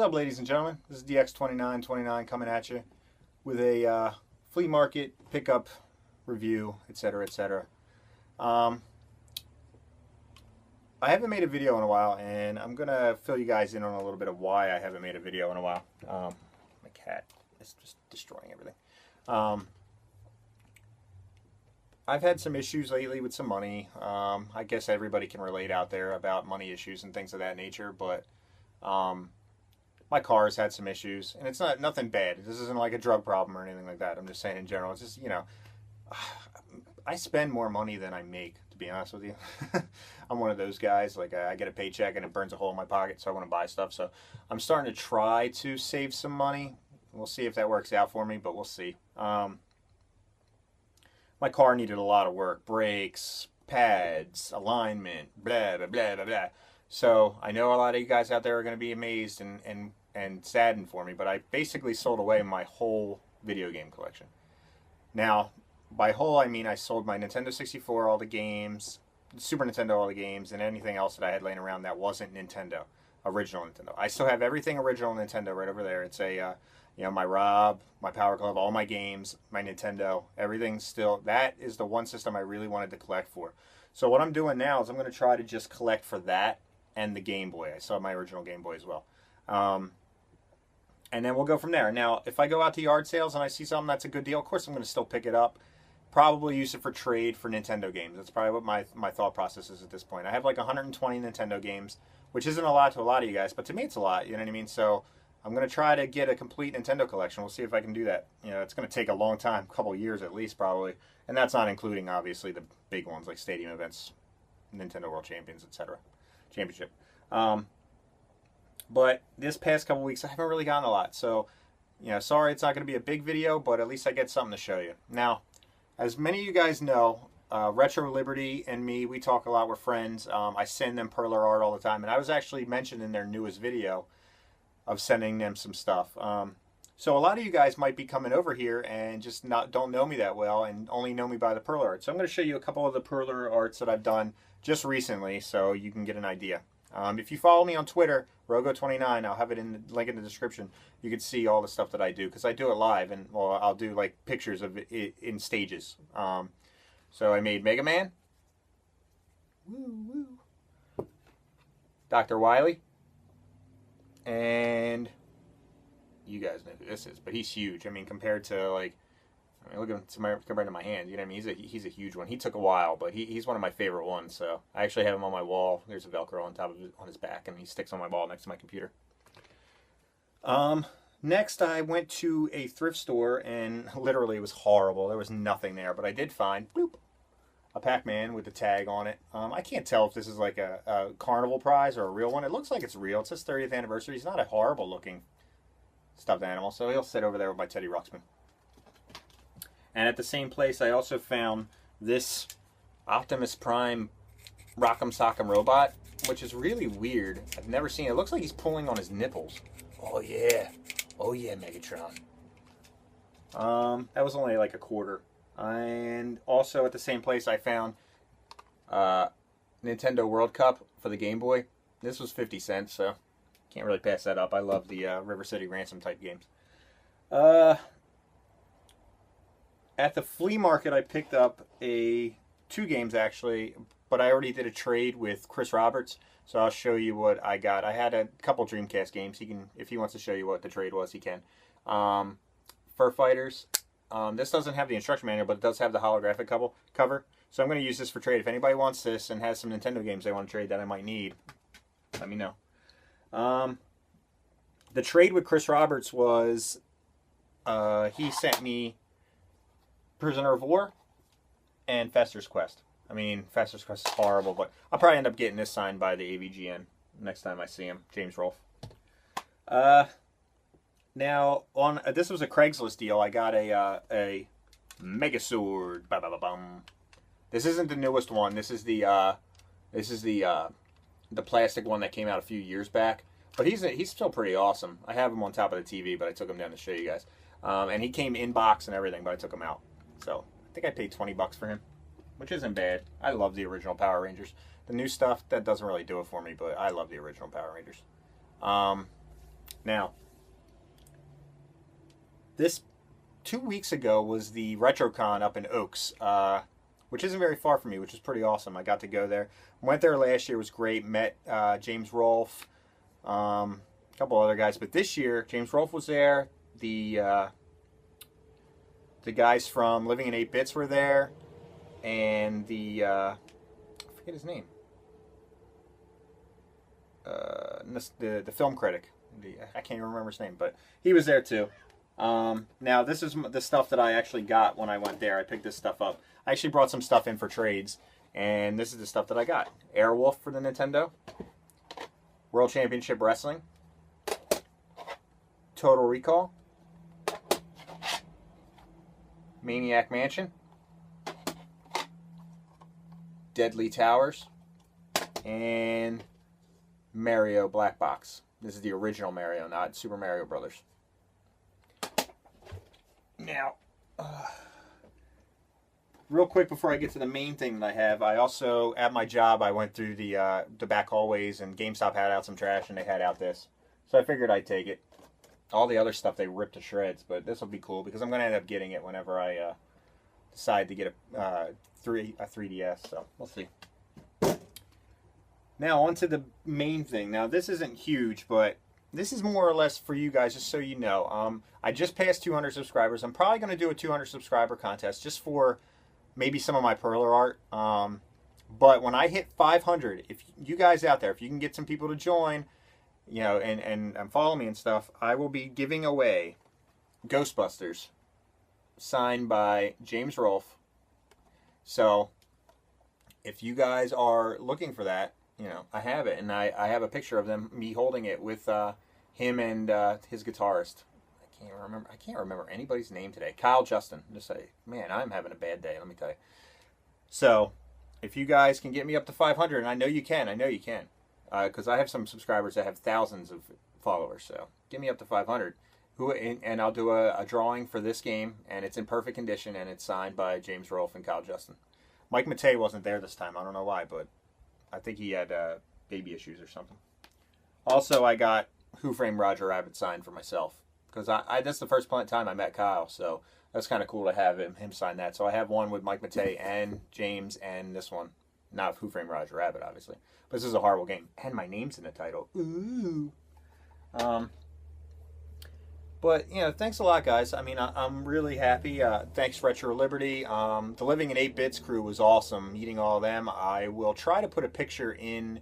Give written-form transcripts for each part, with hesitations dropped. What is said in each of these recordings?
up, ladies and gentlemen? This is DX2929 coming at you with a flea market pickup review, etc., etc. I haven't made a video in a while, and I'm gonna fill you guys in on a little bit of why I haven't made a video in a while. My cat is just destroying everything. I've had some issues lately with some money. I guess everybody can relate out there about money issues and things of that nature, but my car has had some issues, and it's nothing bad. This isn't like a drug problem or anything like that. I'm just saying in general. It's just, you know, I spend more money than I make, to be honest with you. I'm one of those guys. Like, I get a paycheck and it burns a hole in my pocket, so I want to buy stuff. So I'm starting to try to save some money. We'll see if that works out for me, but we'll see. My car needed a lot of work. Brakes, pads, alignment, blah, blah, blah, blah, blah. So I know a lot of you guys out there are going to be amazed and saddened for me, but I basically sold away my whole video game collection. Now, by whole, I mean I sold my Nintendo 64, all the games, Super Nintendo, all the games, and anything else that I had laying around that wasn't Nintendo, original Nintendo. I still have everything original Nintendo right over there. It's a, you know, my Rob, my Power Glove, all my games, my Nintendo, everything's still, that is the one system I really wanted to collect for. So what I'm doing now is I'm going to try to just collect for that and the Game Boy. I saw my original Game Boy as well. And then we'll go from there. Now, if I go out to yard sales and I see something that's a good deal, of course I'm going to still pick it up. Probably use it for trade for Nintendo games. That's probably what my thought process is at this point. I have like 120 Nintendo games, which isn't a lot to a lot of you guys, but to me it's a lot, you know what I mean? So I'm going to try to get a complete Nintendo collection. We'll see if I can do that. You know, it's going to take a long time, a couple years at least probably. And that's not including, obviously, the big ones like stadium events, Nintendo World Champions, etc. Championship. But this past couple weeks, I haven't really gotten a lot. So, you know, sorry it's not going to be a big video, but at least I get something to show you. Now, as many of you guys know, Retro Liberty and me, we talk a lot. We're friends. I send them perler art all the time. And I was actually mentioned in their newest video of sending them some stuff. So a lot of you guys might be coming over here and just don't know me that well and only know me by the perler art. So I'm going to show you a couple of the perler arts that I've done just recently so you can get an idea. If you follow me on Twitter, Rogo29, I'll have it in the link in the description. You can see all the stuff that I do because I do it live, and well, I'll do like pictures of it in stages. So I made Mega Man, woo, woo. Dr. Wily, and you guys know who this is, but he's huge. I mean, compared to like, I mean, look at him compared to my hand. You know what I mean? He's a huge one. He took a while, but he's one of my favorite ones. So I actually have him on my wall. There's a Velcro on top of on his back, and he sticks on my wall next to my computer. Next, I went to a thrift store, and literally it was horrible. There was nothing there, but I did find a Pac-Man with the tag on it. I can't tell if this is like a carnival prize or a real one. It looks like it's real. It's his 30th anniversary. He's not a horrible looking stuffed animal, so he'll sit over there with my Teddy Ruxpin. And at the same place, I also found this Optimus Prime Rock'em Sock'em Robot, which is really weird. I've never seen it. It looks like he's pulling on his nipples. Oh, yeah. Oh, yeah, Megatron. That was only like a quarter. And also at the same place, I found Nintendo World Cup for the Game Boy. This was 50 cents, so can't really pass that up. I love the River City Ransom type games. At the flea market, I picked up two games actually, but I already did a trade with Chris Roberts, so I'll show you what I got. I had a couple Dreamcast games. He can, if he wants to show you what the trade was, he can. Fur Fighters. This doesn't have the instruction manual, but it does have the holographic cover. So I'm going to use this for trade. If anybody wants this and has some Nintendo games they want to trade that I might need, let me know. The trade with Chris Roberts was he sent me Prisoner of War and Fester's Quest. I mean, Fester's Quest is horrible, but I'll probably end up getting this signed by the AVGN next time I see him, James Rolfe. Now, this was a Craigslist deal. I got a Megasword. This isn't the newest one. This is the plastic one that came out a few years back. But he's still pretty awesome. I have him on top of the TV, but I took him down to show you guys. And he came in box and everything, but I took him out. So I think I paid 20 bucks for him, which isn't bad. I love the original Power Rangers. The new stuff, that doesn't really do it for me, but I love the original Power Rangers. Now, this 2 weeks ago was the RetroCon up in Oaks, which isn't very far from me, which is pretty awesome. I got to go there. Went there last year, was great. Met James Rolfe, a couple other guys. But this year, James Rolfe was there. The guys from Living in 8 Bits were there. And I forget his name. The film critic. I can't even remember his name, but he was there too. Now, this is the stuff that I actually got when I went there. I picked this stuff up. I actually brought some stuff in for trades, and this is the stuff that I got. Airwolf for the Nintendo, World Championship Wrestling, Total Recall, Maniac Mansion, Deadly Towers, and Mario Black Box. This is the original Mario, not Super Mario Brothers. Now, real quick before I get to the main thing that I have, I also, at my job, I went through the back hallways, and GameStop had out some trash, and they had out this. So I figured I'd take it. All the other stuff they ripped to shreds, but this will be cool because I'm going to end up getting it whenever I decide to get a 3DS, so we'll see. Now, on to the main thing. Now, this isn't huge, but this is more or less for you guys, just so you know. I just passed 200 subscribers. I'm probably going to do a 200 subscriber contest just for maybe some of my perler art. But when I hit 500, if you guys out there, if you can get some people to join, you know, and follow me and stuff, I will be giving away Ghostbusters signed by James Rolfe. So, if you guys are looking for that, you know, I have it, and I have a picture of me holding it with him and his guitarist. I can't remember anybody's name today. Kyle Justin. Just say, man, I'm having a bad day. Let me tell you. So, if you guys can get me up to 500, and I know you can, because I have some subscribers that have thousands of followers. So, get me up to 500. And I'll do a drawing for this game, and it's in perfect condition, and it's signed by James Rolfe and Kyle Justin. Mike Matei wasn't there this time. I don't know why, but I think he had baby issues or something. Also, I got Who Framed Roger Rabbit signed for myself. Because that's the first time I met Kyle, so that's kind of cool to have him sign that. So I have one with Mike Matei and James, and this one. Not Who Framed Roger Rabbit, obviously. But this is a horrible game. And my name's in the title. Ooh. But, you know, thanks a lot, guys. I mean, I'm really happy. Thanks, Retro Liberty. The Living in 8 Bits crew was awesome, meeting all of them. I will try to put a picture in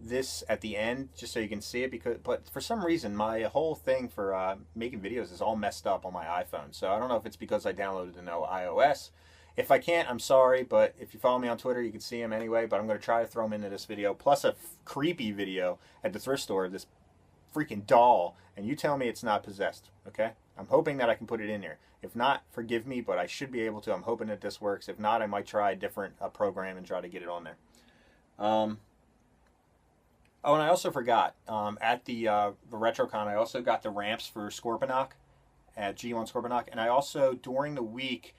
this at the end, just so you can see it. But for some reason, my whole thing for making videos is all messed up on my iPhone. So I don't know if it's because I downloaded the no iOS. If I can't, I'm sorry. But if you follow me on Twitter, you can see them anyway. But I'm going to try to throw them into this video. Plus a creepy video at the thrift store of this freaking doll, and you tell me it's not possessed, okay? I'm hoping that I can put it in there. If not, forgive me, but I should be able to. I'm hoping that this works. If not, I might try a different program and try to get it on there. Oh, and I also forgot, at the RetroCon, I also got the ramps for Scorponok at G1 Scorponok, and I also, during the week,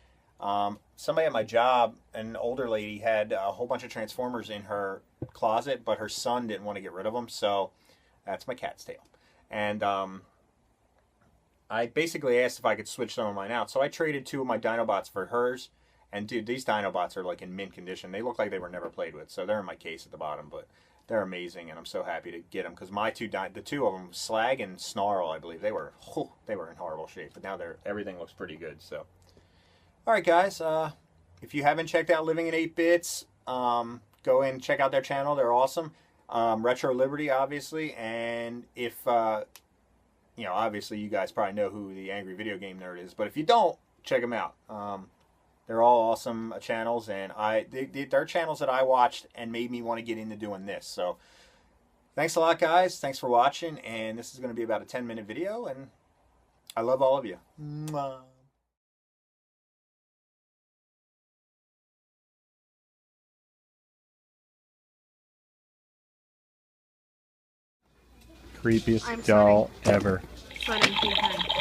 somebody at my job, an older lady, had a whole bunch of Transformers in her closet, but her son didn't want to get rid of them, so that's my cat's tail. And I basically asked if I could switch some of mine out. So I traded 2 of my Dinobots for hers. And dude, these Dinobots are like in mint condition. They look like they were never played with. So they're in my case at the bottom. But they're amazing, and I'm so happy to get them. Because the 2 of them, Slag and Snarl, I believe, they were in horrible shape. But now everything looks pretty good. So, all right, guys. If you haven't checked out Living in 8 Bits, go in and check out their channel. They're awesome. Retro Liberty, obviously, and if, you know, obviously you guys probably know who the Angry Video Game Nerd is, but if you don't, check them out. They're all awesome channels, and they're channels that I watched and made me want to get into doing this. So, thanks a lot, guys. Thanks for watching, and this is going to be about a 10-minute video, and I love all of you. Mwah. Creepiest doll ever. Starting to